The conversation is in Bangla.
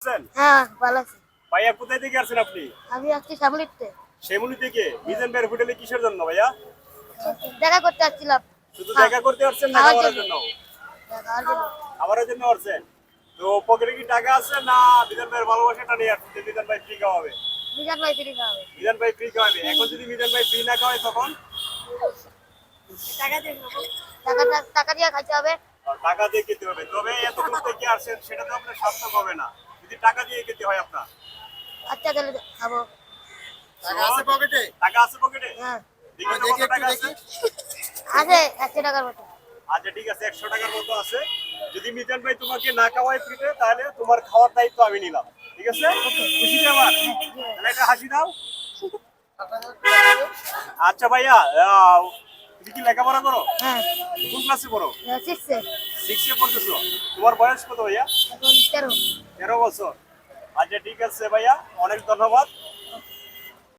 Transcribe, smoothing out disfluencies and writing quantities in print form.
আছেন? হ্যাঁ ভালো আছি। ভাইয়া কোথায় থেকে আসছেন আপনি? আমি আসছি সামলিতে। শ্যামলী থেকে মিজান ভাইয়ের হোটেলে কিসের জন্য ভাইয়া? দেখা করতে আসছিলাম। শুধু দেখা করতে আসছেন না খাওয়ার খাবারের জন্য। জন্য? খাওয়ার জন্য। খাবারের জন্য আসছেন। তো পকেটে কি টাকা আছে না মিজান ভাইয়ের ভালোবাসাটা নিয়ে আসছেন যে মিজান ভাই ফ্রি খাওয়াবে? মিজান ভাই ফ্রি খাওয়াবে। মিজান ভাই ফ্রি খাওয়াবে। এখন যদি মিজান ভাই ফ্রি না খাওয়ায় তখন টাকা দিয়ে টাকা দিয়ে খাইতে হবে। টাকা দিয়ে খেতে হবে। তবে এত দূর থেকে আসছেন সেটা তো আপনার সার্থক হবে না। যদি টাকা দিয়ে খেতে হয় আপনার। আচ্ছা তাহলে খাবো। টাকা আছে পকেটে? টাকা আছে পকেটে? হ্যাঁ দেখি তো কত টাকা আছে? আছে 100 টাকার মতো। আচ্ছা ঠিক আছে 100 টাকার মতো আছে। যদি মিজান ভাই তোমাকে না খাওয়ায় ফ্রিতে তাহলে তোমার খাওয়ার দায়িত্ব আমি নিলাম। ঠিক আছে? খুশি তো আমার? তাহলে একটা হাসি দাও। আচ্ছা ভাইয়া তুমি কি লেখাপড়া করো? হ্যাঁ কোন ক্লাসে পড়ো? 6 6 এ পড়তেছো। তোমার বয়স কত ভাইয়া? এখন 13। 13 বছর। আচ্ছা ঠিক আছে ভাইয়া অনেক ধন্যবাদ।